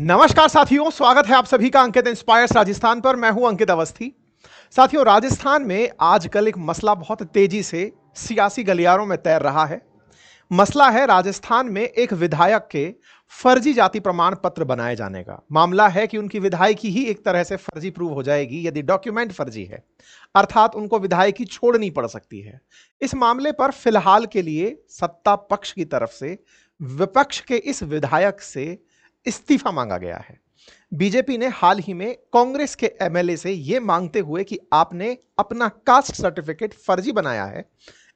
नमस्कार साथियों, स्वागत है आप सभी का अंकित इंस्पायर्स राजस्थान पर। मैं हूं अंकित अवस्थी। साथियों, राजस्थान में आजकल एक मसला बहुत तेजी से सियासी गलियारों में तैर रहा है। मसला है राजस्थान में एक विधायक के फर्जी जाति प्रमाण पत्र बनाए जाने का। मामला है कि उनकी विधायकी ही एक तरह से फर्जी प्रूव हो जाएगी यदि डॉक्यूमेंट फर्जी है, अर्थात उनको विधायकी छोड़नी पड़ सकती है। इस मामले पर फिलहाल के लिए सत्ता पक्ष की तरफ से विपक्ष के इस विधायक से इस्तीफा मांगा गया है। बीजेपी ने हाल ही में कांग्रेस के एमएलए से यह मांगते हुए कि आपने अपना कास्ट सर्टिफिकेट फर्जी बनाया है,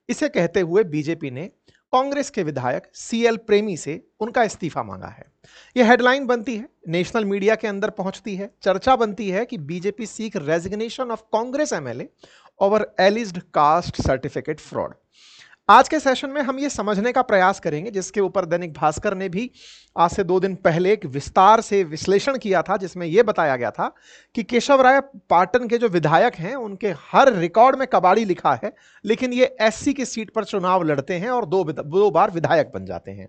इसे कहते हुए बीजेपी ने कांग्रेस के विधायक सीएल प्रेमी से उनका इस्तीफा मांगा है। यह हेडलाइन बनती है, नेशनल मीडिया के अंदर पहुंचती है, चर्चा बनती है कि BJP seek resignation of Congress MLA over एलिज्ड caste certificate fraud. आज के सेशन में हम ये समझने का प्रयास करेंगे, जिसके ऊपर दैनिक भास्कर ने भी आज से 2 दिन पहले एक विस्तार से विश्लेषण किया था, जिसमें यह बताया गया था कि केशव राय पाटन के जो विधायक हैं उनके हर रिकॉर्ड में कबाड़ी लिखा है, लेकिन ये एससी की सीट पर चुनाव लड़ते हैं और दो बार विधायक बन जाते हैं।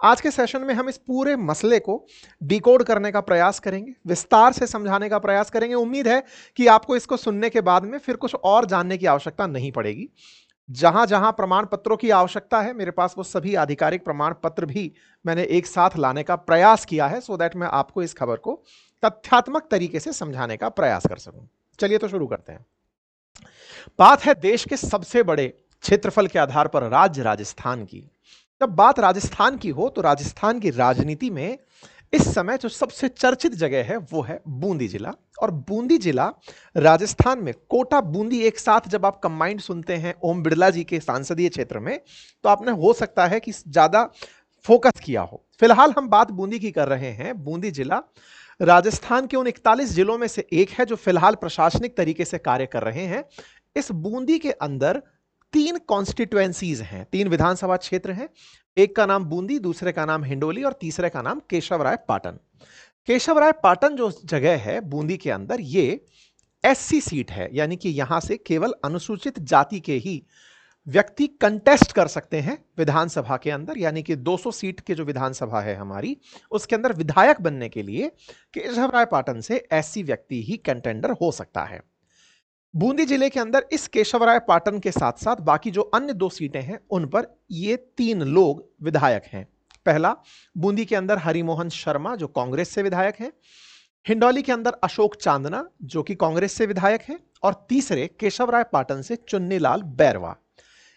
आज के सेशन में हम इस पूरे मसले को डिकोड करने का प्रयास करेंगे, विस्तार से समझाने का प्रयास करेंगे। उम्मीद है कि आपको इसको सुनने के बाद में फिर कुछ और जानने की आवश्यकता नहीं पड़ेगी। जहां जहां प्रमाण पत्रों की आवश्यकता है, मेरे पास वो सभी आधिकारिक प्रमाण पत्र भी मैंने एक साथ लाने का प्रयास किया है, सो दैट मैं आपको इस खबर को तथ्यात्मक तरीके से समझाने का प्रयास कर सकूं। चलिए तो शुरू करते हैं। बात है देश के सबसे बड़े क्षेत्रफल के आधार पर राज्य राजस्थान की। जब बात राजस्थान की हो तो राजस्थान की राजनीति में इस समय जो सबसे चर्चित जगह है वो है बूंदी जिला। और बूंदी जिला राजस्थान में कोटा बूंदी एक साथ जब आप कंबाइंड सुनते हैं ओम बिड़ला जी के सांसदीय क्षेत्र में, तो आपने हो सकता है कि ज्यादा फोकस किया हो। फिलहाल हम बात बूंदी की कर रहे हैं। बूंदी जिला राजस्थान के उन 41 जिलों में से एक है जो फिलहाल प्रशासनिक तरीके से कार्य कर रहे हैं। इस बूंदी के अंदर 3 कॉन्स्टिट्युएंसीज हैं, 3 विधानसभा क्षेत्र हैं। एक का नाम बूंदी, दूसरे का नाम हिंडोली और तीसरे का नाम केशवराय पाटन। केशवराय पाटन जो जगह है बूंदी के अंदर, ये एससी सीट है, यानी कि यहां से केवल अनुसूचित जाति के ही व्यक्ति कंटेस्ट कर सकते हैं विधानसभा के अंदर। यानी कि 200 सीट के जो विधानसभा है हमारी, उसके अंदर विधायक बनने के लिए केशवराय पाटन से एससी व्यक्ति ही कंटेंडर हो सकता है। बूंदी जिले के अंदर इस केशवराय पाटन के साथ साथ बाकी जो अन्य 2 सीटें हैं उन पर ये 3 लोग विधायक हैं। पहला, बूंदी के अंदर हरिमोहन शर्मा जो कांग्रेस से विधायक हैं। हिंडौली के अंदर अशोक चांदना जो कि कांग्रेस से विधायक हैं। और तीसरे केशवराय पाटन से चुन्नीलाल बैरवा।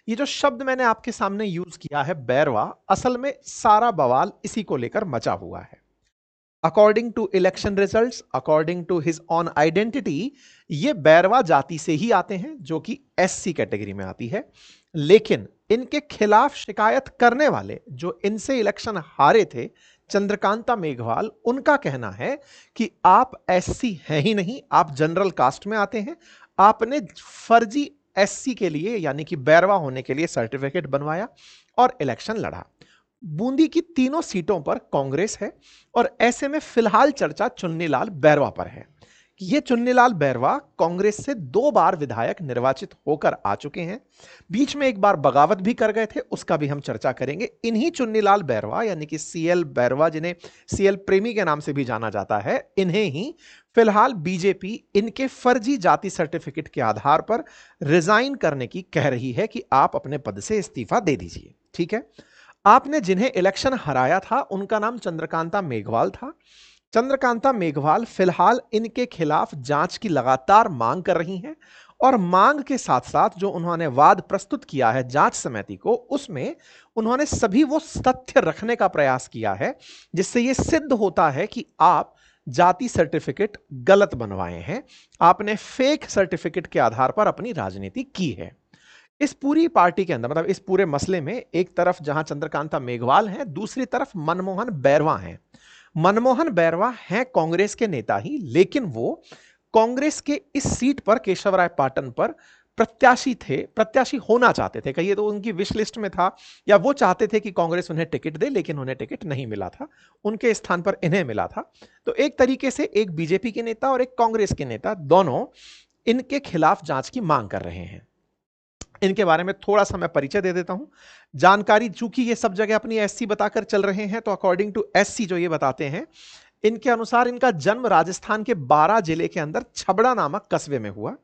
ये जो शब्द मैंने आपके सामने यूज किया है बैरवा, असल में सारा बवाल इसी को लेकर मचा हुआ है। According to election results, according to his own identity, ये बैरवा जाति से ही आते हैं जो कि एससी कैटेगरी में आती है। लेकिन इनके खिलाफ शिकायत करने वाले जो इनसे इलेक्शन हारे थे, चंद्रकांता मेघवाल, उनका कहना है कि आप एससी हैं ही नहीं, आप जनरल कास्ट में आते हैं। आपने फर्जी एससी के लिए यानी कि बैरवा होने के लिए सर्टिफिकेट बनवाया और इलेक्शन लड़ा। बूंदी की तीनों सीटों पर कांग्रेस है और ऐसे में फिलहाल चर्चा चुन्नीलाल बैरवा पर है। ये चुन्नीलाल बैरवा कांग्रेस से 2 बार विधायक निर्वाचित होकर आ चुके हैं। बीच में एक बार बगावत भी कर गए थे, उसका भी हम चर्चा करेंगे। इन्हीं चुन्नीलाल बैरवा यानी कि सीएल बैरवा, जिन्हें सीएल प्रेमी के नाम से भी जाना जाता है, इन्हें ही फिलहाल बीजेपी इनके फर्जी जाति सर्टिफिकेट के आधार पर रिजाइन करने की कह रही है कि आप अपने पद से इस्तीफा दे दीजिए। ठीक है, आपने जिन्हें इलेक्शन हराया था उनका नाम चंद्रकांता मेघवाल था। चंद्रकांता मेघवाल फिलहाल इनके खिलाफ जांच की लगातार मांग कर रही हैं और मांग के साथ साथ जो उन्होंने वाद प्रस्तुत किया है जांच समिति को, उसमें उन्होंने सभी वो तथ्य रखने का प्रयास किया है जिससे यह सिद्ध होता है कि आप जाति सर्टिफिकेट गलत बनवाए हैं, आपने फेक सर्टिफिकेट के आधार पर अपनी राजनीति की है। इस पूरी पार्टी के अंदर, मतलब इस पूरे मसले में, एक तरफ जहां चंद्रकांता मेघवाल हैं, दूसरी तरफ मनमोहन बैरवा हैं। मनमोहन बैरवा हैं कांग्रेस के नेता ही, लेकिन वो कांग्रेस के इस सीट पर केशवराय पाटन पर प्रत्याशी थे, प्रत्याशी होना चाहते थे। कहिए तो उनकी विश लिस्ट में था, या वो चाहते थे कि कांग्रेस उन्हें टिकट दे, लेकिन उन्हें टिकट नहीं मिला था, उनके स्थान पर इन्हें मिला था। तो एक तरीके से एक बीजेपी के नेता और एक कांग्रेस के नेता दोनों इनके खिलाफ जांच की मांग कर रहे हैं। इनके बारे में थोड़ा सा मैं परिचय दे देता हूं। जानकारी, चूंकि ये सब जगह अपनी एससी बताकर चल रहे हैं, तो अकॉर्डिंग टू एससी जो ये बताते हैं, इनके अनुसार इनका जन्म राजस्थान के बारां जिले के अंदर छबड़ा नामक कस्बे में हुआ।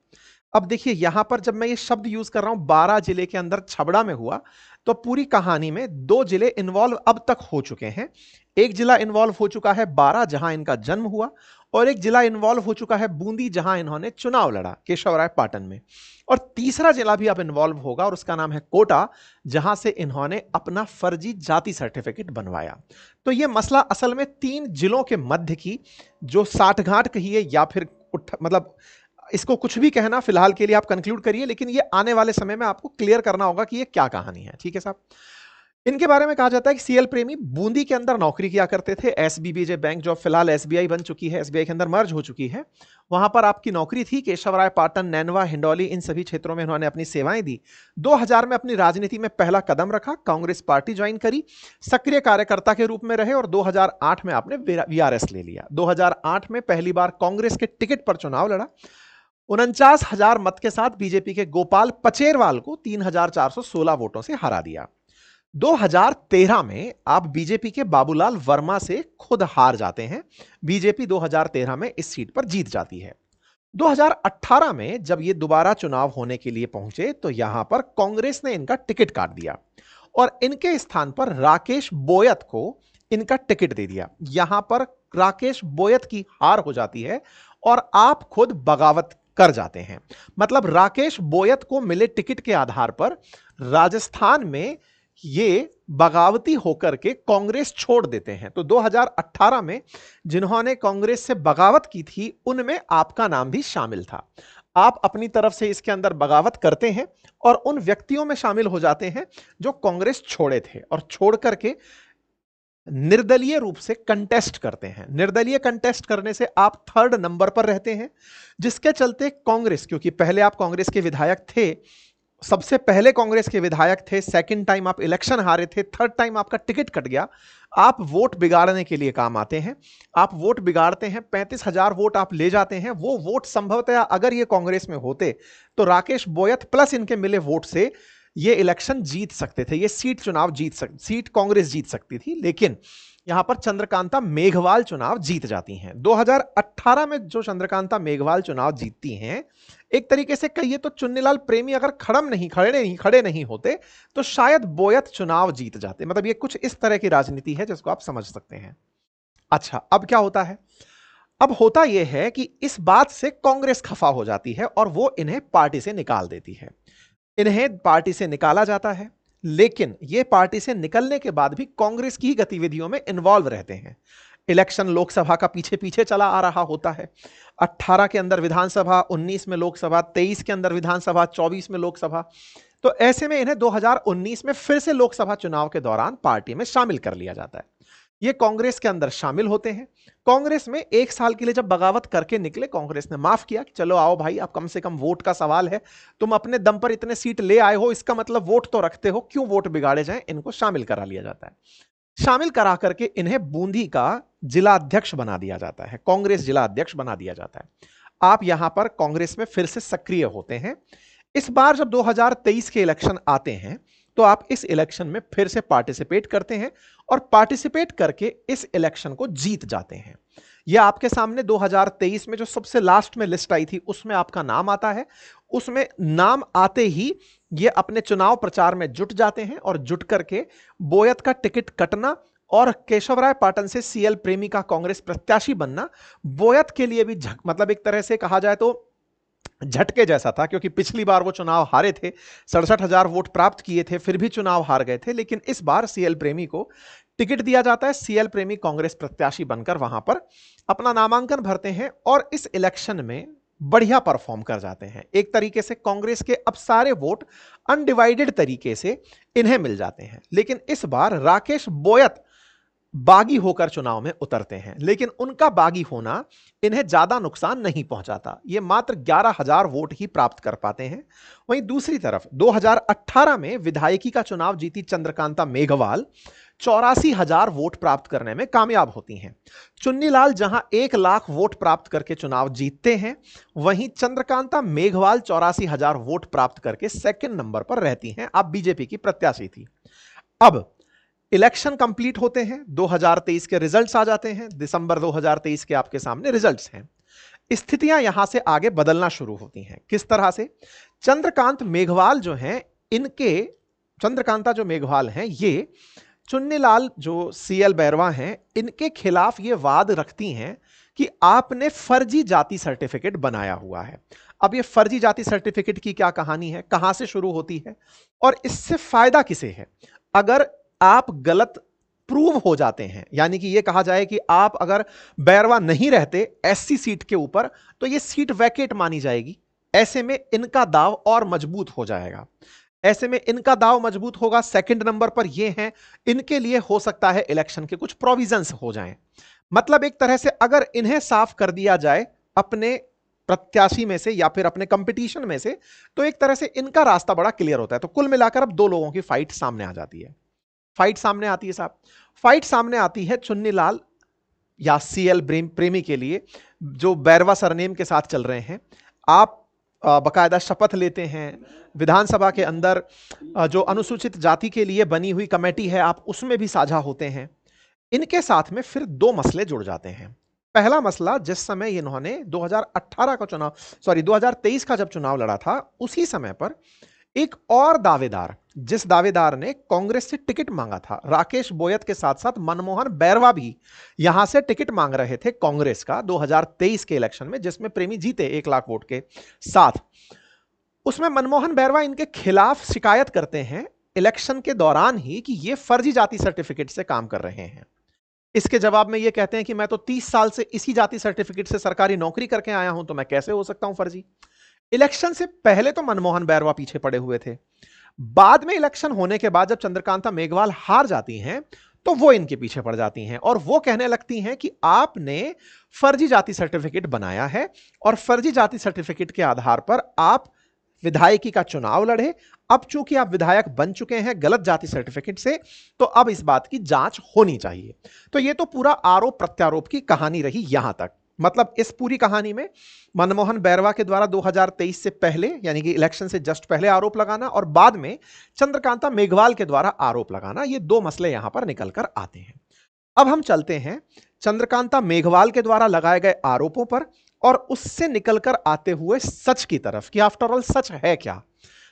अब देखिए यहां पर जब मैं ये शब्द यूज कर रहा हूं बारां जिले के अंदर छबड़ा में हुआ, तो पूरी कहानी में दो जिले इन्वॉल्व अब तक हो चुके हैं। एक जिला इन्वॉल्व हो चुका है बारां जहां इनका जन्म हुआ, और एक जिला इन्वॉल्व हो चुका है बूंदी जहां इन्होंने चुनाव लड़ा केशवराय पाटन में, और तीसरा जिला भी अब इन्वॉल्व होगा और उसका नाम है कोटा, जहां से इन्होंने अपना फर्जी जाति सर्टिफिकेट बनवाया। तो यह मसला असल में 3 जिलों के मध्य की जो साठगांठ कहिए या फिर मतलब इसको कुछ भी कहना, फिलहाल के लिए आप कंक्लूड करिए, लेकिन ये आने वाले समय में आपको क्लियर करना होगा कि ये क्या कहानी है। ठीक है साहब। इनके बारे में कहा जाता है कि सीएल प्रेमी बूंदी के अंदर नौकरी किया करते थे। एसबीबीजे बैंक जो फिलहाल एसबीआई बन चुकी है, एसबीआई के अंदर मर्ज हो चुकी है, वहां पर आपकी नौकरी थी। केशवराय पाटन, नैनवा, हिंडौली, इन सभी क्षेत्रों में उन्होंने अपनी सेवाएं दी। 2000 में अपनी राजनीति में पहला कदम रखा, कांग्रेस पार्टी ज्वाइन करी, सक्रिय कार्यकर्ता के रूप में रहे और 2008 में आपने वीआरएस ले लिया। 2008 में पहली बार कांग्रेस के टिकट पर चुनाव लड़ा। 49,000 मत के साथ बीजेपी के गोपाल पचेरवाल को 3,416 वोटों से हरा दिया। 2013 में आप बीजेपी के बाबूलाल वर्मा से खुद हार जाते हैं। बीजेपी 2013 में इस सीट पर जीत जाती है। 2018 में जब ये दोबारा चुनाव होने के लिए पहुंचे तो यहां पर कांग्रेस ने इनका टिकट काट दिया और इनके स्थान पर राकेश बोयत को इनका टिकट दे दिया। यहां पर राकेश बोयत की हार हो जाती है और आप खुद बगावत कर जाते हैं। मतलब राकेश बोयत को मिले टिकट के आधार पर राजस्थान में ये बगावती होकर के कांग्रेस छोड़ देते हैं। तो 2018 में जिन्होंने कांग्रेस से बगावत की थी उनमें आपका नाम भी शामिल था। आप अपनी तरफ से इसके अंदर बगावत करते हैं और उन व्यक्तियों में शामिल हो जाते हैं जो कांग्रेस छोड़े थे और छोड़ करके निर्दलीय रूप से कंटेस्ट करते हैं। निर्दलीय कंटेस्ट करने से आप 3rd नंबर पर रहते हैं, जिसके चलते कांग्रेस, क्योंकि पहले आप कांग्रेस के विधायक थे, सबसे पहले कांग्रेस के विधायक थे, सेकंड टाइम आप इलेक्शन हारे थे, 3rd टाइम आपका टिकट कट गया, आप वोट बिगाड़ने के लिए काम आते हैं। आप वोट बिगाड़ते हैं, 35,000 वोट आप ले जाते हैं। वो वोट संभवतः अगर ये कांग्रेस में होते तो राकेश बोयत प्लस इनके मिले वोट से ये इलेक्शन जीत सकते थे, ये सीट कांग्रेस जीत सकती थी। लेकिन यहां पर चंद्रकांता मेघवाल चुनाव जीत जाती हैं। 2018 में जो चंद्रकांता मेघवाल चुनाव जीतती हैं, एक तरीके से कहिए तो चुन्नीलाल प्रेमी अगर खड़े नहीं होते तो शायद बोयत चुनाव जीत जाते। मतलब ये कुछ इस तरह की राजनीति है जिसको आप समझ सकते हैं। अच्छा, अब क्या होता है? अब होता यह है कि इस बात से कांग्रेस खफा हो जाती है और वो इन्हें पार्टी से निकाल देती है। इन्हें पार्टी से निकाला जाता है, लेकिन ये पार्टी से निकलने के बाद भी कांग्रेस की गतिविधियों में इन्वॉल्व रहते हैं। इलेक्शन लोकसभा का पीछे पीछे चला आ रहा होता है। 18 के अंदर विधानसभा, 19 में लोकसभा, 23 के अंदर विधानसभा, 24 में लोकसभा। तो ऐसे में इन्हें 2019 में फिर से लोकसभा चुनाव के दौरान पार्टी में शामिल कर लिया जाता है। ये कांग्रेस के अंदर शामिल होते हैं। कांग्रेस में 1 साल के लिए जब बगावत करके निकले, कांग्रेस ने माफ किया कि चलो आओ भाई, अब कम से कम वोट का सवाल है, तुम अपने दम पर इतने सीट ले आए हो, इसका मतलब वोट तो रखते हो, क्यों वोट बिगाड़े जाएं। इनको शामिल करा लिया जाता है। शामिल करा करके इन्हें बूंदी का जिला अध्यक्ष बना दिया जाता है, कांग्रेस जिला अध्यक्ष बना दिया जाता है। आप यहां पर कांग्रेस में फिर से सक्रिय होते हैं। इस बार जब 2023 के इलेक्शन आते हैं तो आप इस इलेक्शन में फिर से पार्टिसिपेट करते हैं और पार्टिसिपेट करके इस इलेक्शन को जीत जाते हैं। यह आपके सामने 2023 में जो सबसे लास्ट में लिस्ट आई थी उसमें आपका नाम आता है। उसमें नाम आते ही ये अपने चुनाव प्रचार में जुट जाते हैं और जुट करके बोयत का टिकट कटना और केशवराय पाटन से सीएल प्रेमी का कांग्रेस प्रत्याशी बनना बोयत के लिए भी मतलब एक तरह से कहा जाए तो झटके जैसा था, क्योंकि पिछली बार वो चुनाव हारे थे, 67,000 वोट प्राप्त किए थे, फिर भी चुनाव हार गए थे। लेकिन इस बार सीएल प्रेमी को टिकट दिया जाता है। सीएल प्रेमी कांग्रेस प्रत्याशी बनकर वहां पर अपना नामांकन भरते हैं और इस इलेक्शन में बढ़िया परफॉर्म कर जाते हैं। एक तरीके से कांग्रेस के अब सारे वोट अनडिवाइडेड तरीके से इन्हें मिल जाते हैं। लेकिन इस बार राकेश बोयत बागी होकर चुनाव में उतरते हैं, लेकिन उनका बागी होना इन्हें ज्यादा नुकसान नहीं पहुंचाता। ये मात्र 11,000 वोट ही प्राप्त कर पाते हैं। वहीं दूसरी तरफ 2018 में विधायकी का चुनाव जीती चंद्रकांता मेघवाल 84,000 वोट प्राप्त करने में कामयाब होती हैं। चुन्नीलाल जहां 1 लाख वोट प्राप्त करके चुनाव जीतते हैं, वहीं चंद्रकांता मेघवाल 84,000 वोट प्राप्त करके 2nd नंबर पर रहती हैं। आप बीजेपी की प्रत्याशी थी। अब इलेक्शन कंप्लीट होते हैं, 2023 के रिजल्ट्स आ जाते हैं, दिसंबर 2023 के आपके सामने रिजल्ट्स हैं। स्थितियां यहां से आगे बदलना शुरू होती हैं। किस तरह से? चंद्रकांत मेघवाल जो हैं, इनके चंद्रकांता जो मेघवाल हैं, ये चुन्नीलाल जो सीएल बैरवा हैं, इनके खिलाफ ये वाद रखती हैं कि आपने फर्जी जाति सर्टिफिकेट बनाया हुआ है। अब ये फर्जी जाति सर्टिफिकेट की क्या कहानी है, कहां से शुरू होती है और इससे फायदा किसे है? अगर आप गलत प्रूव हो जाते हैं, यानी कि ये कहा जाए कि आप अगर बैरवा नहीं रहते एससी सीट के ऊपर, तो ये सीट वैकेट मानी जाएगी। ऐसे में इनका दाव और मजबूत हो जाएगा। ऐसे में इनका दाव मजबूत होगा। सेकंड नंबर पर ये हैं, इनके लिए हो सकता है इलेक्शन के कुछ प्रोविजंस हो जाएं। मतलब एक तरह से अगर इन्हें साफ कर दिया जाए अपने प्रत्याशी में से या फिर अपने कंपटीशन में से, तो एक तरह से इनका रास्ता बड़ा क्लियर होता है। तो कुल मिलाकर अब दो लोगों की फाइट सामने आ जाती है। फाइट सामने आती है साहब, फाइट सामने आती है चुन्नीलाल या सीएल प्रेमी के लिए, जो बैरवा सरनेम के साथ चल रहे हैं। आप बकायदा शपथ लेते हैं, विधानसभा के अंदर जो अनुसूचित जाति के लिए बनी हुई कमेटी है, आप उसमें भी साझा होते हैं। इनके साथ में फिर दो मसले जुड़ जाते हैं। पहला मसला, जिस समय इन्होंने 2023 का जब चुनाव लड़ा था, उसी समय पर एक और दावेदार, जिस दावेदार ने कांग्रेस से टिकट मांगा था, राकेश बोयत के साथ साथ मनमोहन बैरवा भी यहां से टिकट मांग रहे थे कांग्रेस का 2023 के इलेक्शन में, जिसमें प्रेमी जीते 1 लाख वोट के साथ। उसमें मनमोहन बैरवा इनके खिलाफ शिकायत करते हैं इलेक्शन के दौरान ही कि ये फर्जी जाति सर्टिफिकेट से काम कर रहे हैं। इसके जवाब में ये कहते हैं कि मैं तो 30 साल से इसी जाति सर्टिफिकेट से सरकारी नौकरी करके आया हूं, तो मैं कैसे हो सकता हूं फर्जी। इलेक्शन से पहले तो मनमोहन बैरवा पीछे पड़े हुए थे। बाद में इलेक्शन होने के बाद जब चंद्रकांता मेघवाल हार जाती हैं, तो वो इनके पीछे पड़ जाती हैं और वो कहने लगती हैं कि आपने फर्जी जाति सर्टिफिकेट बनाया है और फर्जी जाति सर्टिफिकेट के आधार पर आप विधायकी का चुनाव लड़े। अब चूंकि आप विधायक बन चुके हैं गलत जाति सर्टिफिकेट से, तो अब इस बात की जांच होनी चाहिए। तो ये तो पूरा आरोप प्रत्यारोप की कहानी रही यहां तक। मतलब इस पूरी कहानी में मनमोहन बैरवा के द्वारा 2023 से पहले, यानी कि इलेक्शन से जस्ट पहले आरोप लगाना और बाद में चंद्रकांता मेघवाल के द्वारा आरोप लगाना, ये दो मसले यहां पर निकल कर आते हैं। अब हम चलते हैं चंद्रकांता मेघवाल के द्वारा लगाए गए आरोपों पर और उससे निकलकर आते हुए सच की तरफ कि आफ्टर ऑल सच है क्या,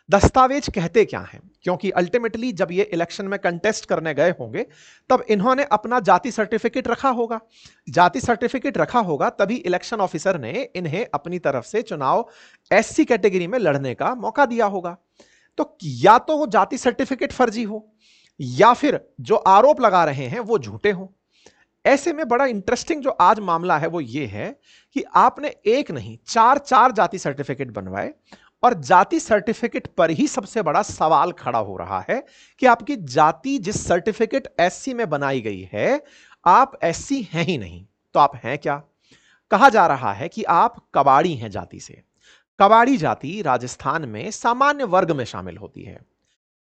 दस्तावेज कहते क्या हैं। क्योंकि अल्टीमेटली जब ये इलेक्शन में कंटेस्ट करने गए होंगे, तब इन्होंने अपना जाति सर्टिफिकेट रखा होगा। जाति सर्टिफिकेट रखा होगा तभी इलेक्शन ऑफिसर ने इन्हें अपनी तरफ से चुनाव एससी कैटेगरी में लड़ने का मौका दिया होगा। तो या तो वो जाति सर्टिफिकेट फर्जी हो या फिर जो आरोप लगा रहे हैं वो झूठे हो। ऐसे में बड़ा इंटरेस्टिंग जो आज मामला है वो ये है कि आपने एक नहीं चार जाति सर्टिफिकेट बनवाए और जाति सर्टिफिकेट पर ही सबसे बड़ा सवाल खड़ा हो रहा है कि आपकी जाति जिस सर्टिफिकेट एससी में बनाई गई है, आप एससी हैं ही नहीं, तो आप हैं क्या? कहा जा रहा है कि आप कबाड़ी हैं जाति से। कबाड़ी जाति राजस्थान में सामान्य वर्ग में शामिल होती है।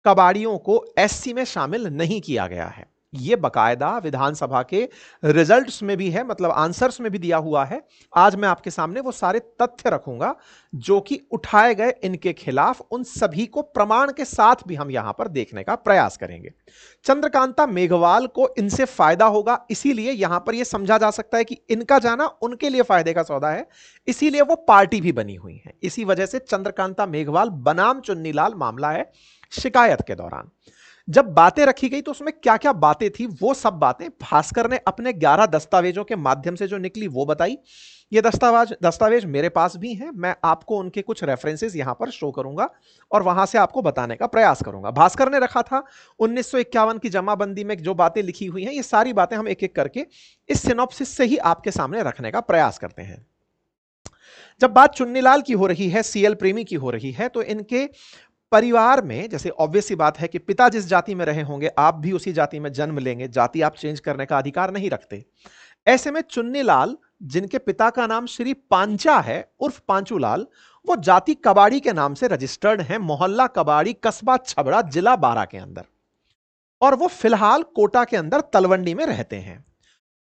कबाड़ियों को एससी में शामिल नहीं किया गया है। यह बकायदा विधानसभा के रिजल्ट्स में भी है, मतलब आंसर्स में भी दिया हुआ है। आज मैं आपके सामने वो सारे तथ्य रखूंगा जो कि उठाए गए इनके खिलाफ, उन सभी को प्रमाण के साथ भी हम यहां पर देखने का प्रयास करेंगे। चंद्रकांता मेघवाल को इनसे फायदा होगा, इसीलिए यहां पर यह समझा जा सकता है कि इनका जाना उनके लिए फायदे का सौदा है, इसीलिए वो पार्टी भी बनी हुई है। इसी वजह से चंद्रकांता मेघवाल बनाम चुन्नीलाल मामला है। शिकायत के दौरान जब बातें रखी गई तो उसमें क्या क्या बातें थी, वो सब बातें भास्कर ने अपने 11 दस्तावेजों के माध्यम से जो निकली वो बताई। ये दस्तावेज मेरे पास भी हैं, मैं आपको उनके कुछ रेफरेंसेस यहां पर शो करूंगा और वहां से आपको बताने का प्रयास करूंगा। भास्कर ने रखा था 1951 की जमाबंदी में जो बातें लिखी हुई हैं, ये सारी बातें हम एक एक करके इस सिनॉप्सिस से ही आपके सामने रखने का प्रयास करते हैं। जब बात चुन्नीलाल की हो रही है, सीएल प्रेमी की हो रही है, तो इनके परिवार में जैसे ऑब्वियस सी बात है कि पिता जिस जाति में रहे होंगे आप भी उसी जाति में जन्म लेंगे, जाति आप चेंज करने का अधिकार नहीं रखते। ऐसे में चुन्नीलाल, जिनके पिता का नाम श्री पांचा है उर्फ पांचूलाल, वो जाति कबाड़ी के नाम से रजिस्टर्ड हैं, मोहल्ला कबाड़ी, कस्बा छबड़ा, जिला बारा के अंदर, और वो फिलहाल कोटा के अंदर तलवंडी में रहते हैं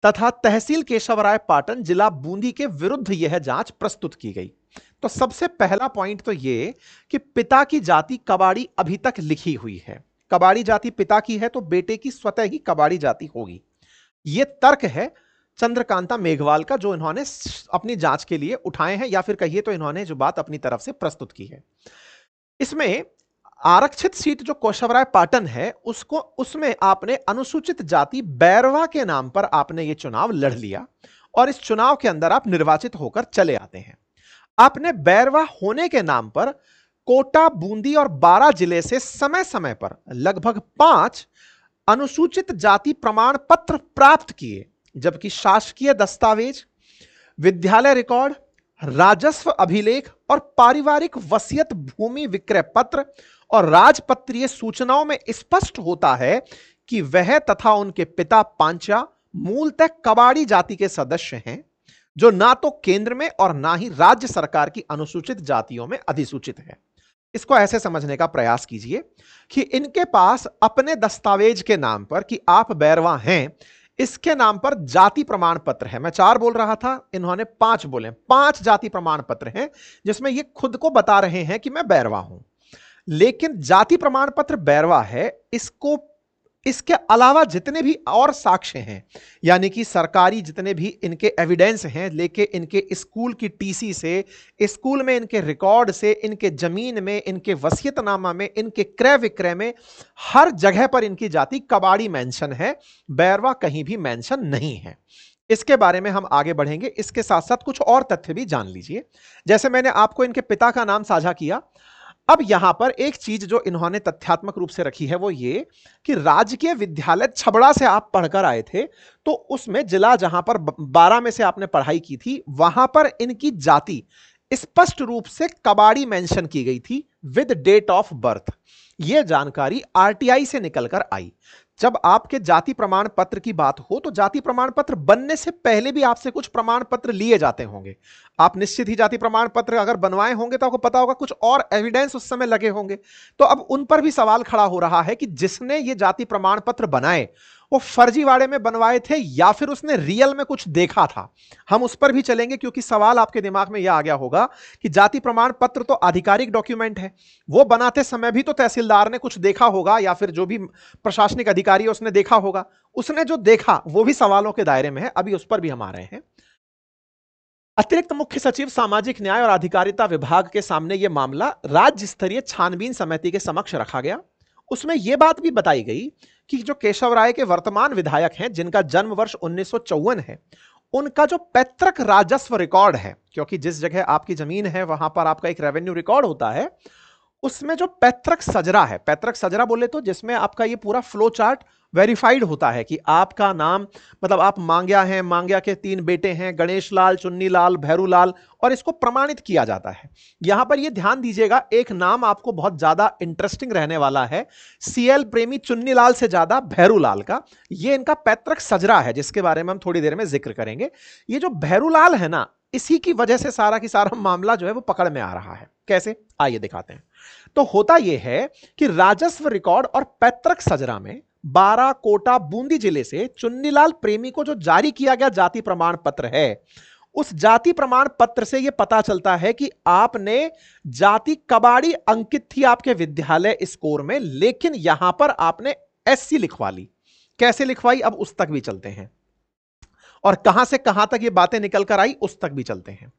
तथा तहसील केशवराय पाटन, जिला बूंदी के विरुद्ध यह जांच प्रस्तुत की गई। तो सबसे पहला पॉइंट तो यह कि पिता की जाति कबाड़ी अभी तक लिखी हुई है। कबाड़ी जाति पिता की है तो बेटे की स्वतः ही कबाड़ी जाति होगी। यह तर्क है चंद्रकांता मेघवाल का, जो इन्होंने अपनी जांच के लिए उठाए हैं, या फिर कहिए तो इन्होंने जो बात अपनी तरफ से प्रस्तुत की है। इसमें आरक्षित सीट जो कोशवराय पाटन है उसको, उसमें आपने अनुसूचित जाति बैरवा के नाम पर आपने ये चुनाव लड़ लिया और इस चुनाव के अंदर आप निर्वाचित होकर चले आते हैं। आपने बैरवा होने के नाम पर कोटा, बूंदी और 12 जिले से समय समय पर लगभग 5 अनुसूचित जाति प्रमाण पत्र प्राप्त किए, जबकि शासकीय दस्तावेज, विद्यालय रिकॉर्ड, राजस्व अभिलेख और पारिवारिक वसीयत भूमि विक्रय पत्र और राजपत्रीय सूचनाओं में स्पष्ट होता है कि वह तथा उनके पिता पांचा मूलतः कबाड़ी जाति के सदस्य हैं, जो ना तो केंद्र में और ना ही राज्य सरकार की अनुसूचित जातियों में अधिसूचित है। इसको ऐसे समझने का प्रयास कीजिए कि इनके पास अपने दस्तावेज के नाम पर कि आप बैरवा हैं, इसके नाम पर जाति प्रमाण पत्र है। मैं 4 बोल रहा था, इन्होंने 5 बोले। 5 जाति प्रमाण पत्र हैं जिसमें ये खुद को बता रहे हैं कि मैं बैरवा हूं। लेकिन जाति प्रमाण पत्र बैरवा है, इसको इसके अलावा जितने भी और साक्ष्य हैं, यानी कि सरकारी जितने भी इनके एविडेंस हैं, लेके इनके स्कूल की टीसी से, स्कूल में इनके रिकॉर्ड से, इनके जमीन में, इनके वसीयतनामा में, इनके क्रय विक्रय में, हर जगह पर इनकी जाति कबाड़ी मेंशन है, बैरवा कहीं भी मेंशन नहीं है। इसके बारे में हम आगे बढ़ेंगे। इसके साथ साथ कुछ और तथ्य भी जान लीजिए। जैसे मैंने आपको इनके पिता का नाम साझा किया, अब यहां पर एक चीज जो इन्होंने तथ्यात्मक रूप से रखी है वो ये कि राजकीय विद्यालय छबड़ा से आप पढ़कर आए थे, तो उसमें जिला जहां पर 12 में से आपने पढ़ाई की थी, वहां पर इनकी जाति स्पष्ट रूप से कबाड़ी मेंशन की गई थी विद डेट ऑफ बर्थ। यह जानकारी आरटीआई से निकलकर आई। जब आपके जाति प्रमाण पत्र की बात हो तो जाति प्रमाण पत्र बनने से पहले भी आपसे कुछ प्रमाण पत्र लिए जाते होंगे। आप निश्चित ही जाति प्रमाण पत्र अगर बनवाए होंगे तो आपको पता होगा कुछ और एविडेंस उस समय लगे होंगे। तो अब उन पर भी सवाल खड़ा हो रहा है कि जिसने ये जाति प्रमाण पत्र बनाए वो फर्जीवाड़े में बनवाए थे या फिर उसने रियल में कुछ देखा था। हम उस पर भी चलेंगे, क्योंकि सवाल आपके दिमाग में यह आ गया होगा कि जाति प्रमाण पत्र तो आधिकारिक डॉक्यूमेंट है, वो बनाते समय भी तो तहसीलदार ने कुछ देखा होगा या फिर जो भी प्रशासनिक अधिकारी है उसने देखा होगा। उसने जो देखा वो भी सवालों के दायरे में है, अभी उस पर भी हम आ रहे हैं। अतिरिक्त मुख्य सचिव सामाजिक न्याय और अधिकारिता विभाग के सामने यह मामला राज्य स्तरीय छानबीन समिति के समक्ष रखा गया। उसमें यह बात भी बताई गई कि जो केशव राय के वर्तमान विधायक हैं, जिनका जन्म वर्ष 1954 है, उनका जो पैतृक राजस्व रिकॉर्ड है, क्योंकि जिस जगह आपकी जमीन है वहां पर आपका एक रेवेन्यू रिकॉर्ड होता है, उसमें जो पैतृक सजरा है, पैतृक सजरा बोले तो जिसमें आपका ये पूरा फ्लो चार्ट वेरीफाइड होता है कि आपका नाम, मतलब आप मांग्या हैं, मांग्या के 3 बेटे हैं, गणेश लाल, चुन्नी लाल, भैरू लाल, और इसको प्रमाणित किया जाता है। यहां पर ये ध्यान दीजिएगा, एक नाम आपको बहुत ज्यादा इंटरेस्टिंग रहने वाला है, सीएल प्रेमी चुन्नी लाल से ज्यादा भैरू लाल का। ये इनका पैतृक सजरा है जिसके बारे में हम थोड़ी देर में जिक्र करेंगे। ये जो भैरू लाल है ना, इसी की वजह से सारा की सारा मामला जो है वो पकड़ में आ रहा है। कैसे, आइए दिखाते हैं। तो होता यह है कि राजस्व रिकॉर्ड और पैतृक सजरा में 12 कोटा बूंदी जिले से चुन्नीलाल प्रेमी को जो जारी किया गया जाति प्रमाण पत्र है, उस जाति प्रमाण पत्र से यह पता चलता है कि आपने जाति कबाड़ी अंकित थी आपके विद्यालय स्कोर में, लेकिन यहां पर आपने एससी लिखवा ली। कैसे लिखवाई, अब उस तक भी चलते हैं, और कहां से कहां तक ये बातें निकल कर आई उस तक भी चलते हैं।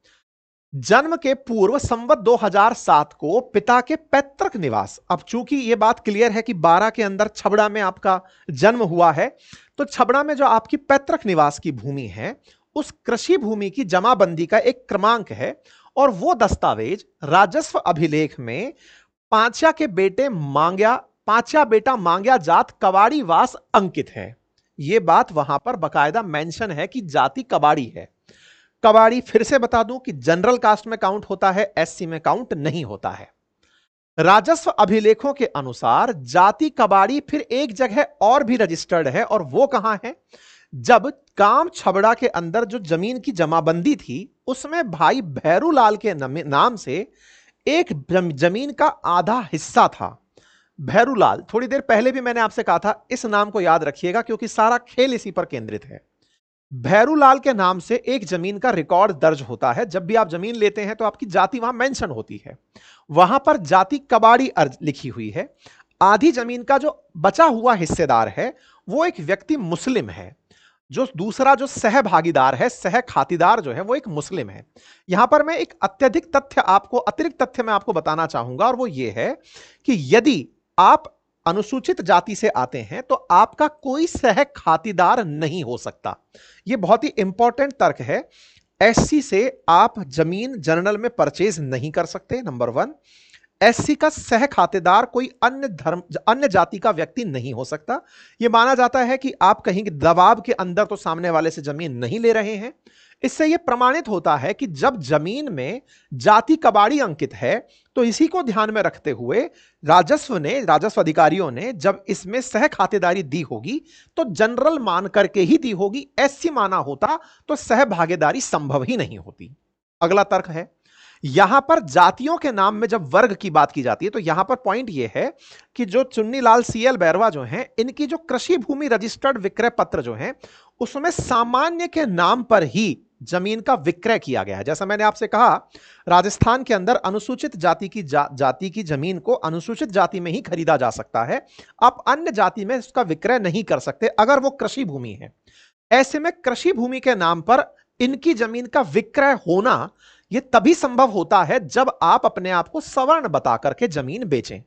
जन्म के पूर्व संवत 2007 को पिता के पैतृक निवास, अब चूंकि यह बात क्लियर है कि 12 के अंदर छबड़ा में आपका जन्म हुआ है, तो छबड़ा में जो आपकी पैतृक निवास की भूमि है, उस कृषि भूमि की जमाबंदी का एक क्रमांक है, और वो दस्तावेज राजस्व अभिलेख में पांचा के बेटे मांग्या, पांचा बेटा मांग्या जात कबाड़ी वास अंकित है। यह बात वहां पर बकायदा मेंशन है कि जाति कबाड़ी है। कबाड़ी फिर से बता दूं कि जनरल कास्ट में काउंट होता है, एससी में काउंट नहीं होता है। राजस्व अभिलेखों के अनुसार जाति कबाड़ी फिर एक जगह और भी रजिस्टर्ड है, और वो कहां है, जब काम छबड़ा के अंदर जो जमीन की जमाबंदी थी उसमें भाई भैरू लाल के नाम से एक जमीन का आधा हिस्सा था। भैरू लाल, थोड़ी देर पहले भी मैंने आपसे कहा था इस नाम को याद रखिएगा क्योंकि सारा खेल इसी पर केंद्रित है। भैरू लाल के नाम से एक जमीन का रिकॉर्ड दर्ज होता है। जब भी आप जमीन लेते हैं तो आपकी जाति वहां मेंशन होती है, वहां पर जाति कबाड़ी अर्ज लिखी हुई है। आधी जमीन का जो बचा हुआ हिस्सेदार है वो एक व्यक्ति मुस्लिम है, जो दूसरा जो सहभागीदार है, सह खातीदार जो है वो एक मुस्लिम है। यहां पर मैं एक अत्यधिक तथ्य आपको, अतिरिक्त तथ्य मैं आपको बताना चाहूंगा, और वो ये है कि यदि आप अनुसूचित जाति से आते हैं तो आपका कोई सह खातीदार नहीं हो सकता। यह बहुत ही इंपॉर्टेंट तर्क है। एससी से आप जमीन जनरल में परचेज नहीं कर सकते, नंबर 1। एससी का सह खातेदार कोई अन्य जाति का व्यक्ति नहीं हो सकता। यह माना जाता है कि आप कहीं दबाव के अंदर तो सामने वाले से जमीन नहीं ले रहे हैं। इससे यह प्रमाणित होता है कि जब जमीन में जाति कबाड़ी अंकित है तो इसी को ध्यान में रखते हुए राजस्व अधिकारियों ने जब इसमें सह खातेदारी दी होगी तो जनरल मान करके ही दी होगी। एससी माना होता तो सह भागीदारी संभव ही नहीं होती। अगला तर्क है, यहां पर जातियों के नाम में जब वर्ग की बात की जाती है तो यहां पर पॉइंट यह है कि जो चुन्नीलाल सीएल बैरवा जो हैं, इनकी जो कृषि भूमि रजिस्टर्ड विक्रय पत्र जो है उसमें सामान्य के नाम पर ही जमीन का विक्रय किया गया है। जैसा मैंने आपसे कहा, राजस्थान के अंदर अनुसूचित जाति की जमीन को अनुसूचित जाति में ही खरीदा जा सकता है। आप अन्य जाति में उसका विक्रय नहीं कर सकते अगर वो कृषि भूमि है। ऐसे में कृषि भूमि के नाम पर इनकी जमीन का विक्रय होना यह तभी संभव होता है जब आप अपने आप को सवर्ण बता करके जमीन बेचें।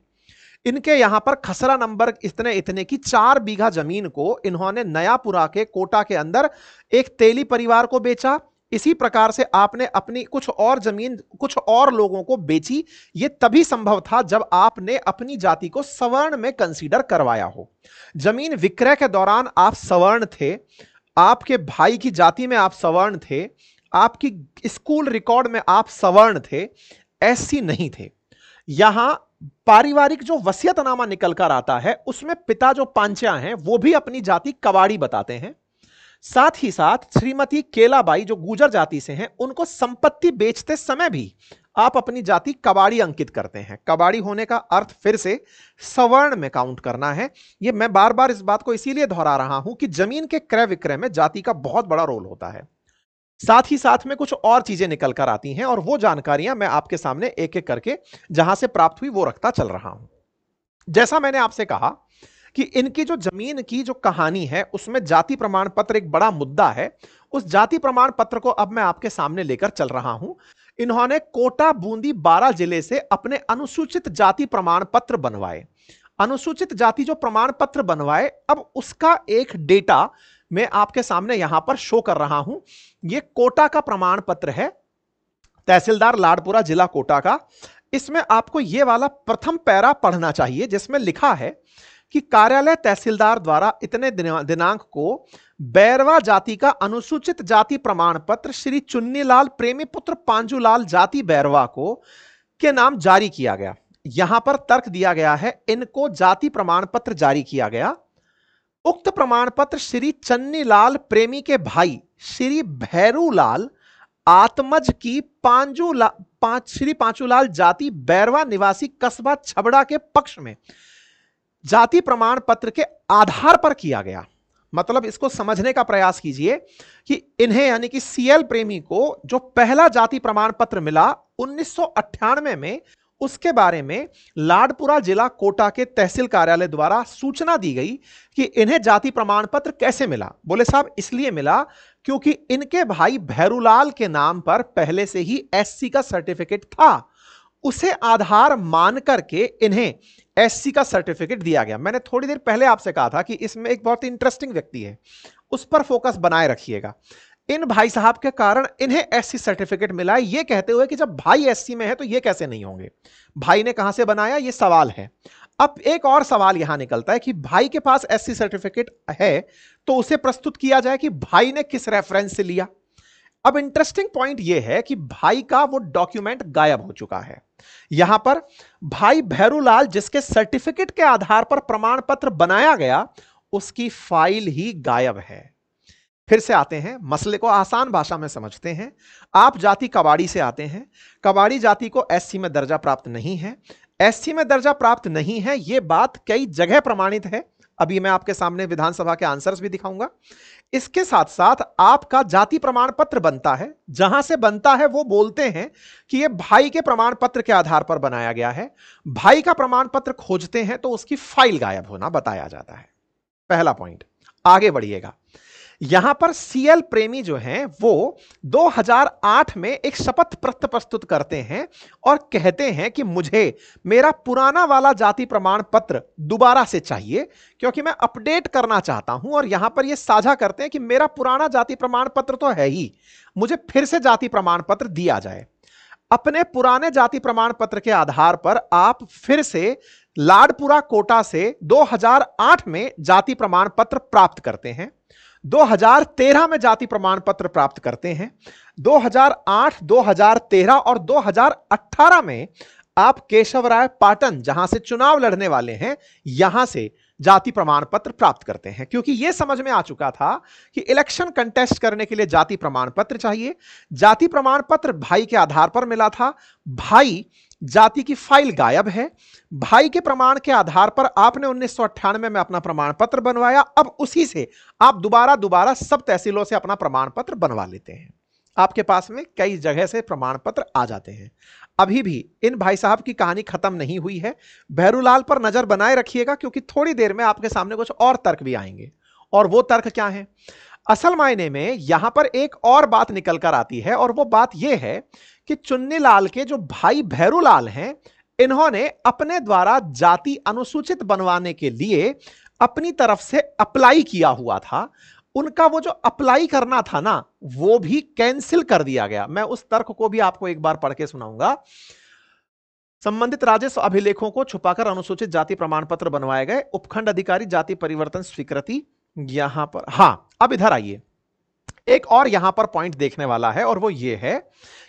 इनके यहां पर खसरा नंबर इतने इतने की 4 बीघा जमीन को इन्होंने नयापुरा के कोटा के अंदर एक तेली परिवार को बेचा। इसी प्रकार से आपने अपनी कुछ और जमीन कुछ और लोगों को बेची। यह तभी संभव था जब आपने अपनी जाति को सवर्ण में कंसीडर करवाया हो। जमीन विक्रय के दौरान आप सवर्ण थे, आपके भाई की जाति में आप सवर्ण थे, आपकी स्कूल रिकॉर्ड में आप सवर्ण थे, एससी नहीं थे। यहां पारिवारिक जो वसीयतनामा निकल कर आता है उसमें पिता जो पांच्या हैं वो भी अपनी जाति कबाड़ी बताते हैं। साथ ही साथ श्रीमती केलाबाई जो गुर्जर जाति से हैं उनको संपत्ति बेचते समय भी आप अपनी जाति कबाड़ी अंकित करते हैं। कबाड़ी होने का अर्थ फिर से सवर्ण में काउंट करना है। यह मैं बार बार इस बात को इसीलिए दोहरा रहा हूं कि जमीन के क्रय विक्रय में जाति का बहुत बड़ा रोल होता है। साथ ही साथ में कुछ और चीजें निकल कर आती हैं और वो जानकारियां मैं आपके सामने एक एक करके जहां से प्राप्त हुई वो रखता चल रहा हूं। जैसा मैंने आपसे कहा कि इनकी जो जमीन की जो कहानी है उसमें जाति प्रमाण पत्र एक बड़ा मुद्दा है। उस जाति प्रमाण पत्र को अब मैं आपके सामने लेकर चल रहा हूं। इन्होंने कोटा, बूंदी, 12 जिले से अपने अनुसूचित जाति प्रमाण पत्र बनवाए। अनुसूचित जाति जो प्रमाण पत्र बनवाए, अब उसका एक डेटा मैं आपके सामने यहां पर शो कर रहा हूं। यह कोटा का प्रमाण पत्र है, तहसीलदार लाडपुरा, जिला कोटा का। इसमें आपको यह वाला प्रथम पैरा पढ़ना चाहिए जिसमें लिखा है कि कार्यालय तहसीलदार द्वारा इतने दिनांक को बैरवा जाति का अनुसूचित जाति प्रमाण पत्र श्री चुन्नीलाल प्रेमी पुत्र पांजुलाल जाति बैरवा को के नाम जारी किया गया। यहां पर तर्क दिया गया है, इनको जाति प्रमाण पत्र जारी किया गया। उक्त प्रमाण पत्र श्री चन्नीलाल प्रेमी के भाई श्री भैरूलाल आत्मज की श्री पांचूलाल जाति बैरवा निवासी कस्बा छबड़ा के पक्ष में जाति प्रमाण पत्र के आधार पर किया गया। मतलब इसको समझने का प्रयास कीजिए कि इन्हें यानी कि सीएल प्रेमी को जो पहला जाति प्रमाण पत्र मिला 1998 में, उसके बारे में लाडपुरा जिला कोटा के तहसील कार्यालय द्वारा सूचना दी गई कि इन्हें जाति प्रमाण पत्र कैसे मिला। बोले साहब इसलिए मिला क्योंकि इनके भाई भैरूलाल के नाम पर पहले से ही एससी का सर्टिफिकेट था। उसे आधार मान करके इन्हें एससी का सर्टिफिकेट दिया गया। मैंने थोड़ी देर पहले आपसे कहा था कि इसमें एक बहुत इंटरेस्टिंग व्यक्ति है, उस पर फोकस बनाए रखिएगा। इन भाई साहब के कारण इन्हें एससी सर्टिफिकेट मिला है, ये कहते हुए कि जब भाई एससी में है तो ये कैसे नहीं होंगे। भाई ने कहां से बनाया, ये सवाल है। अब एक और सवाल यहां निकलता है कि भाई के पास एससी सर्टिफिकेट है तो उसे प्रस्तुत किया जाए कि भाई ने किस रेफरेंस से लिया। अब इंटरेस्टिंग पॉइंट यह है कि भाई का वो डॉक्यूमेंट गायब हो चुका है। यहां पर भाई भैरूलाल जिसके सर्टिफिकेट के आधार पर प्रमाण पत्र बनाया गया, उसकी फाइल ही गायब है। फिर से आते हैं, मसले को आसान भाषा में समझते हैं। आप जाति कबाड़ी से आते हैं, कबाड़ी जाति को एससी में दर्जा प्राप्त नहीं है। एससी में दर्जा प्राप्त नहीं है, यह बात कई जगह प्रमाणित है। अभी मैं आपके सामने विधानसभा के आंसर्स भी दिखाऊंगा। इसके साथ साथ आपका जाति प्रमाण पत्र बनता है, जहां से बनता है वो बोलते हैं कि ये भाई के प्रमाण पत्र के आधार पर बनाया गया है। भाई का प्रमाण पत्र खोजते हैं तो उसकी फाइल गायब होना बताया जाता है। पहला पॉइंट। आगे बढ़िएगा, यहां पर सीएल प्रेमी जो हैं वो 2008 में एक शपथ पत्र प्रस्तुत करते हैं और कहते हैं कि मुझे मेरा पुराना वाला जाति प्रमाण पत्र दोबारा से चाहिए, क्योंकि मैं अपडेट करना चाहता हूं। और यहां पर ये साझा करते हैं कि मेरा पुराना जाति प्रमाण पत्र तो है ही, मुझे फिर से जाति प्रमाण पत्र दिया जाए। अपने पुराने जाति प्रमाण पत्र के आधार पर आप फिर से लाडपुरा कोटा से 2008 में जाति प्रमाण पत्र प्राप्त करते हैं, 2013 में जाति प्रमाण पत्र प्राप्त करते हैं, 2008, 2013 और 2018 में आप केशवराय पाटन, जहां से चुनाव लड़ने वाले हैं, यहां से जाति प्रमाण पत्र प्राप्त करते हैं। क्योंकि यह समझ में आ चुका था कि इलेक्शन कंटेस्ट करने के लिए जाति प्रमाण पत्र चाहिए। जाति प्रमाण पत्र भाई के आधार पर मिला था, भाई जाति की फाइल गायब है, भाई के प्रमाण के आधार पर आपने 1998 में अपना प्रमाण पत्र बनवाया। अब उसी से आप दोबारा सब तहसीलों से अपना प्रमाण पत्र बनवा लेते हैं। आपके पास में कई जगह से प्रमाण पत्र आ जाते हैं। अभी भी इन भाई साहब की कहानी खत्म नहीं हुई है। भैरूलाल पर नजर बनाए रखिएगा, क्योंकि थोड़ी देर में आपके सामने कुछ और तर्क भी आएंगे। और वो तर्क क्या है? असल मायने में यहां पर एक और बात निकल कर आती है, और वो बात यह है कि चुन्नीलाल के जो भाई भैरूलाल हैं, इन्होंने अपने द्वारा जाति अनुसूचित बनवाने के लिए अपनी तरफ से अप्लाई किया हुआ था। उनका वो जो अप्लाई करना था ना, वो भी कैंसिल कर दिया गया। मैं उस तर्क को भी आपको एक बार पढ़ के सुनाऊंगा। संबंधित राजस्व अभिलेखों को छुपाकर अनुसूचित जाति प्रमाण पत्र बनवाए गए। उपखंड अधिकारी जाति परिवर्तन स्वीकृति, यहां पर, हां, अब इधर आइए, एक और यहां पर पॉइंट देखने वाला है, और वो ये है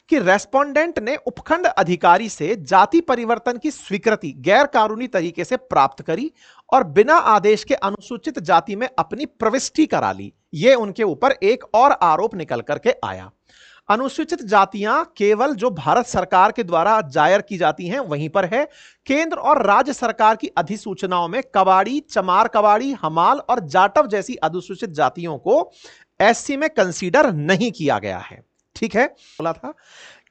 कि रेस्पोंडेंट ने उपखंड अधिकारी से जाति परिवर्तन की स्वीकृति गैर कानूनी तरीके से प्राप्त करी और बिना आदेश के अनुसूचित जाति में अपनी प्रविष्टि करा ली। यह उनके ऊपर एक और आरोप निकल करके आया। अनुसूचित जातियां केवल जो भारत सरकार के द्वारा जाहिर की जाती हैं वहीं पर है। केंद्र और राज्य सरकार की अधिसूचनाओं में कबाड़ी, चमार कबाड़ी, हमाल और जाटव जैसी अनुसूचित जातियों को एससी में कंसीडर नहीं किया गया है। ठीक है, बोला था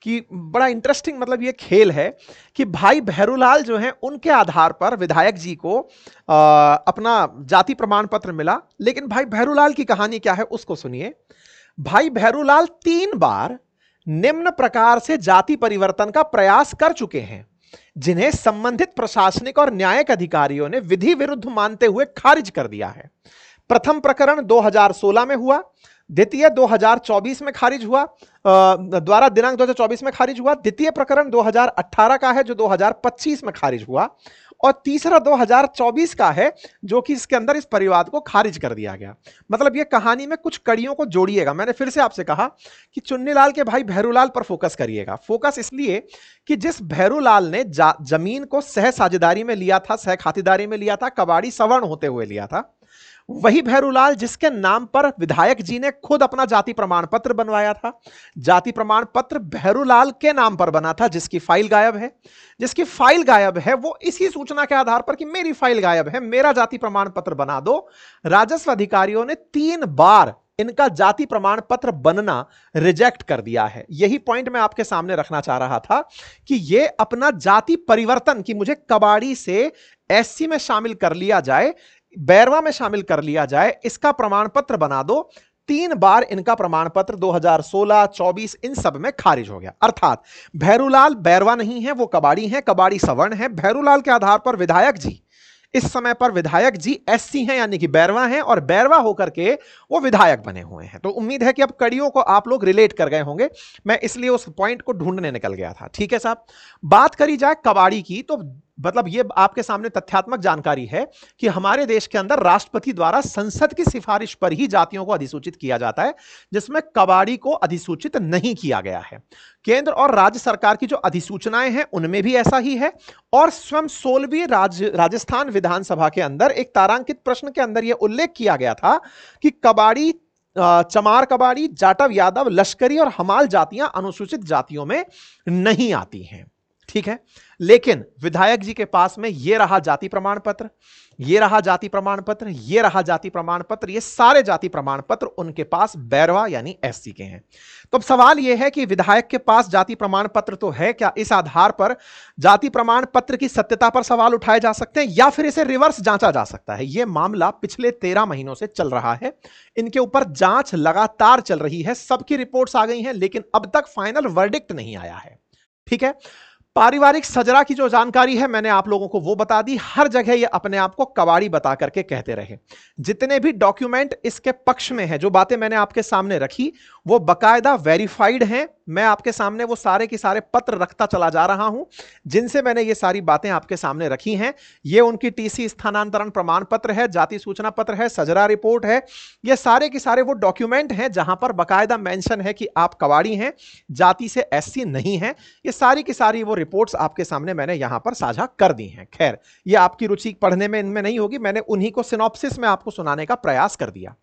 कि बड़ा इंटरेस्टिंग, मतलब ये खेल है कि भाई भैरूलाल जो हैं उनके आधार पर विधायक जी को अपना जाति प्रमाण पत्र मिला। लेकिन भाई भैरूलाल की कहानी क्या है उसको सुनिए। भाई भैरूलाल 3 बार निम्न प्रकार से जाति परिवर्तन का प्रयास कर चुके हैं, जिन्हें संबंधित प्रशासनिक और न्यायिक अधिकारियों ने विधि विरुद्ध मानते हुए खारिज कर दिया है। प्रथम प्रकरण 2016 में हुआ, द्वितीय 2024 में खारिज हुआ, द्वारा दिनांक 2024 में खारिज हुआ। द्वितीय प्रकरण 2018 का है जो 2025 में खारिज हुआ, और तीसरा 2024 का है जो कि इसके अंदर इस परिवाद को खारिज कर दिया गया। मतलब ये कहानी में कुछ कड़ियों को जोड़िएगा। मैंने फिर से आपसे कहा कि चुन्नीलाल के भाई भैरूलाल पर फोकस करिएगा। फोकस इसलिए कि जिस भैरूलाल ने जमीन को सह साझेदारी में लिया था, सह खातिरदारी में लिया था, कबाड़ी सवर्ण होते हुए लिया था, वही भैरूलाल जिसके नाम पर विधायक जी ने खुद अपना जाति प्रमाण पत्र बनवाया था। जाति प्रमाण पत्र भैरूलाल के नाम पर बना था, जिसकी फाइल गायब है। जिसकी फाइल गायब है वो इसी सूचना के आधार पर कि मेरी फाइल गायब है, मेरा जाति प्रमाण पत्र बना दो। राजस्व अधिकारियों ने 3 बार इनका जाति प्रमाण पत्र बनना रिजेक्ट कर दिया है। यही पॉइंट मैं आपके सामने रखना चाह रहा था कि ये अपना जाति परिवर्तन की मुझे कबाड़ी से एससी में शामिल कर लिया जाए, बैरवा में शामिल कर लिया जाए, इसका प्रमाण पत्र बना दो। 3 बार इनका प्रमाण पत्र 2016, 24 इन सब में खारिज हो गया। अर्थात भैरूलाल बैरवा नहीं है, वो कबाड़ी है, कबाड़ी सवर्ण है। भैरूलाल के आधार पर विधायक जी, इस समय पर विधायक जी एससी हैं, यानी कि बैरवा हैं, और बैरवा होकर के वो विधायक बने हुए हैं। तो उम्मीद है कि अब कड़ियों को आप लोग रिलेट कर गए होंगे। मैं इसलिए उस पॉइंट को ढूंढने निकल गया था। ठीक है साहब, बात करी जाए कबाड़ी की, तो मतलब ये आपके सामने तथ्यात्मक जानकारी है कि हमारे देश के अंदर राष्ट्रपति द्वारा संसद की सिफारिश पर ही जातियों को अधिसूचित किया जाता है, जिसमें कबाड़ी को अधिसूचित नहीं किया गया है। केंद्र और राज्य सरकार की जो अधिसूचनाएं हैं उनमें भी ऐसा ही है। और स्वयं 16वीं राजस्थान विधानसभा के अंदर एक तारांकित प्रश्न के अंदर यह उल्लेख किया गया था कि कबाड़ी, चमार कबाड़ी, जाटव, यादव, लश्करी और हमाल जातियां अनुसूचित जातियों में नहीं आती हैं। ठीक है, लेकिन विधायक जी के पास में ये रहा जाति प्रमाण पत्र, ये रहा जाति प्रमाण पत्र, ये रहा जाति प्रमाण पत्र, ये सारे जाति प्रमाण पत्र उनके पास बैरवा यानी एससी के हैं। तो अब सवाल यह है कि विधायक के पास जाति प्रमाण पत्र तो है, क्या इस आधार पर जाति प्रमाण पत्र की सत्यता पर सवाल उठाए जा सकते हैं या फिर इसे रिवर्स जांचा जा सकता है? यह मामला पिछले 13 महीनों से चल रहा है, इनके ऊपर जांच लगातार चल रही है, सबकी रिपोर्ट्स आ गई हैं, लेकिन अब तक फाइनल वर्डिक्ट नहीं आया है। ठीक है, पारिवारिक सजरा की जो जानकारी है मैंने आप लोगों को वो बता दी। हर जगह ये अपने आप को कबाड़ी बता करके कहते रहे। जितने भी डॉक्यूमेंट इसके पक्ष में है, जो बातें मैंने आपके सामने रखी वो बकायदा वेरीफाइड हैं। मैं आपके सामने वो सारे के सारे पत्र रखता चला जा रहा हूं जिनसे मैंने ये सारी बातें आपके सामने रखी हैं। ये उनकी टीसी स्थानांतरण प्रमाण पत्र है, जाति सूचना पत्र है, सजरा रिपोर्ट है, ये सारे के सारे वो डॉक्यूमेंट हैं जहां पर बकायदा मेंशन है कि आप कबाड़ी हैं, जाति से एससी नहीं है। ये सारी की सारी वो रिपोर्ट्स आपके सामने मैंने यहां पर साझा कर दी हैं। खैर, ये आपकी रुचि पढ़ने में इनमें नहीं होगी, मैंने उन्हीं को सिनॉप्सिस में आपको सुनाने का प्रयास कर दिया।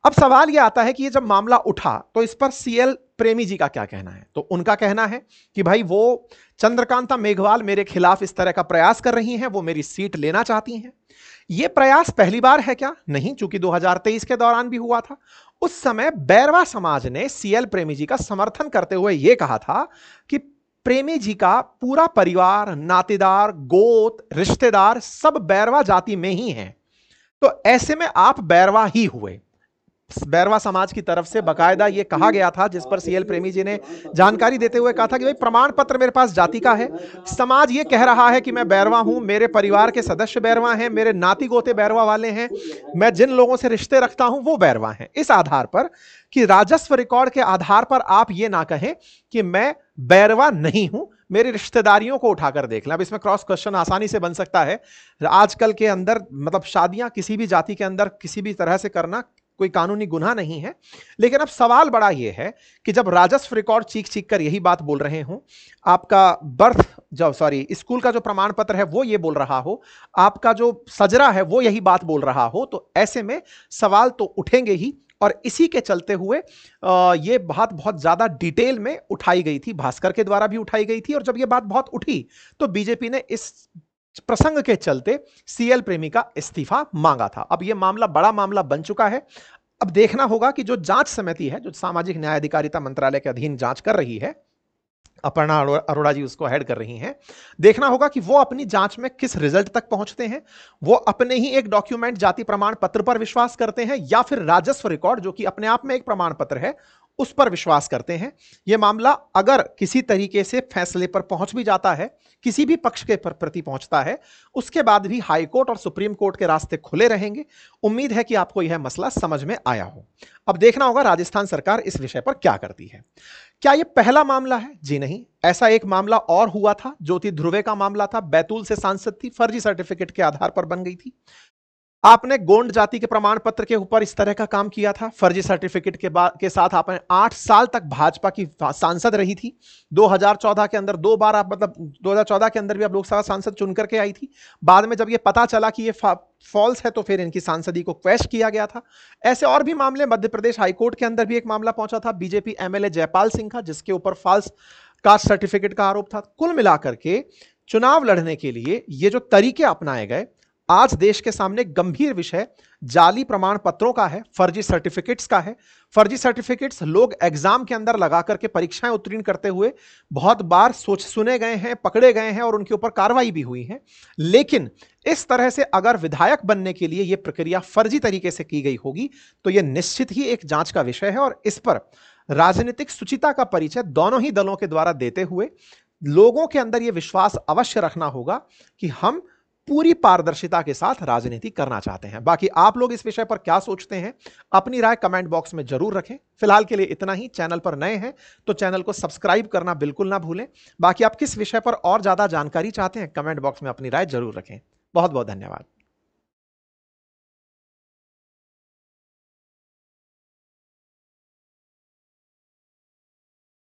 अब सवाल यह आता है कि ये जब मामला उठा तो इस पर सीएल प्रेमी जी का क्या कहना है? तो उनका कहना है कि भाई वो चंद्रकांता मेघवाल मेरे खिलाफ इस तरह का प्रयास कर रही हैं, वो मेरी सीट लेना चाहती हैं। ये प्रयास पहली बार है क्या? नहीं, चूंकि 2023 के दौरान भी हुआ था। उस समय बैरवा समाज ने सीएल प्रेमी जी का समर्थन करते हुए यह कहा था कि प्रेमी जी का पूरा परिवार, नातेदार, गोत, रिश्तेदार सब बैरवा जाति में ही हैं, तो ऐसे में आप बैरवा ही हुए। बैरवा समाज की तरफ से बकायदा यह कहा गया था, जिस पर सीएल प्रेमी जी ने जानकारी देते हुए कहा था कि भाई प्रमाण पत्र मेरे पास जाति का है, समाज यह कह रहा है कि मैं बैरवा हूं, मेरे परिवार के सदस्य बैरवा हैं, मेरे नाती गोते बैरवा वाले हैं, मैं जिन लोगों से रिश्ते रखता हूं वो बैरवा हैं। इस आधार पर कि राजस्व रिकॉर्ड के आधार पर आप ये ना कहें कि मैं बैरवा नहीं हूं, मेरी रिश्तेदारियों को उठाकर देख लें। अब इसमें क्रॉस क्वेश्चन आसानी से बन सकता है। आजकल के अंदर मतलब शादियां किसी भी जाति के अंदर किसी भी तरह से करना कोई कानूनी गुनाह नहीं है, लेकिन अब सवाल बड़ा यह है कि जब राजस्व रिकॉर्ड चीख चीख कर यही बात बोल रहे हो, आपका बर्थ स्कूल का जो प्रमाण पत्र है वो ये बोल रहा हो, आपका जो सजरा है वो यही बात बोल रहा हो, तो ऐसे में सवाल तो उठेंगे ही। और इसी के चलते हुए ये बात बहुत ज्यादा डिटेल में उठाई गई थी, भास्कर के द्वारा भी उठाई गई थी। और जब ये बात बहुत उठी तो बीजेपी ने इस प्रसंग के चलते सीएल प्रेमी का इस्तीफा मांगा था। अब यह मामला बड़ा मामला बन चुका है। अब देखना होगा कि जो जांच समिति है, जो सामाजिक न्याय अधिकारिता मंत्रालय के अधीन जांच कर रही है, अपर्णा अरोड़ा जी उसको हेड कर रही हैं, देखना होगा कि वो अपनी जांच में किस रिजल्ट तक पहुंचते हैं। वो अपने ही एक डॉक्यूमेंट जाति प्रमाण पत्र पर विश्वास करते हैं या फिर राजस्व रिकॉर्ड, जो कि अपने आप में एक प्रमाण पत्र है, उस पर विश्वास करते हैं। यह मामला अगर किसी तरीके से फैसले पर पहुंच भी जाता है, किसी भी पक्ष के प्रति पहुंचता है, उसके बाद भी हाई कोर्ट और सुप्रीम कोर्ट के रास्ते खुले रहेंगे। उम्मीद है कि आपको यह मसला समझ में आया हो। अब देखना होगा राजस्थान सरकार इस विषय पर क्या करती है। क्या यह पहला मामला है? जी नहीं, ऐसा एक मामला और हुआ था, ज्योति ध्रुवे का मामला था। बैतूल से सांसद थी, फर्जी सर्टिफिकेट के आधार पर बन गई थी। आपने गोंड जाति के प्रमाण पत्र के ऊपर इस तरह का काम किया था, फर्जी सर्टिफिकेट के साथ आपने 8 साल तक भाजपा की सांसद रही थी। 2014 के अंदर 2 बार आप मतलब 2014 के अंदर भी आप लोकसभा सांसद चुन करके आई थी। बाद में जब ये पता चला कि ये फॉल्स है तो फिर इनकी सांसदी को क्वेश्चन किया गया था। ऐसे और भी मामले, मध्य प्रदेश हाईकोर्ट के अंदर भी एक मामला पहुंचा था बीजेपी एमएलए जयपाल सिंह का, जिसके ऊपर फॉल्स कास्ट सर्टिफिकेट का आरोप था। कुल मिलाकर के चुनाव लड़ने के लिए ये जो तरीके अपनाए गए, आज देश के सामने गंभीर विषय जाली प्रमाण पत्रों का है, फर्जी सर्टिफिकेट्स का है। फर्जी सर्टिफिकेट्स लोग एग्जाम के अंदर लगा करके परीक्षाएं उत्तीर्ण करते हुए बहुत बार सुने गए हैं, पकड़े गए हैं और उनके ऊपर कार्रवाई भी हुई है। लेकिन इस तरह से अगर विधायक बनने के लिए यह प्रक्रिया फर्जी तरीके से की गई होगी तो यह निश्चित ही एक जांच का विषय है। और इस पर राजनीतिक सुचिता का परिचय दोनों ही दलों के द्वारा देते हुए लोगों के अंदर यह विश्वास अवश्य रखना होगा कि हम पूरी पारदर्शिता के साथ राजनीति करना चाहते हैं। बाकी आप लोग इस विषय पर क्या सोचते हैं, अपनी राय कमेंट बॉक्स में जरूर रखें। फिलहाल के लिए इतना ही। चैनल पर नए हैं तो चैनल को सब्सक्राइब करना बिल्कुल ना भूलें। बाकी आप किस विषय पर और ज्यादा जानकारी चाहते हैं, कमेंट बॉक्स में अपनी राय जरूर रखें। बहुत बहुत धन्यवाद।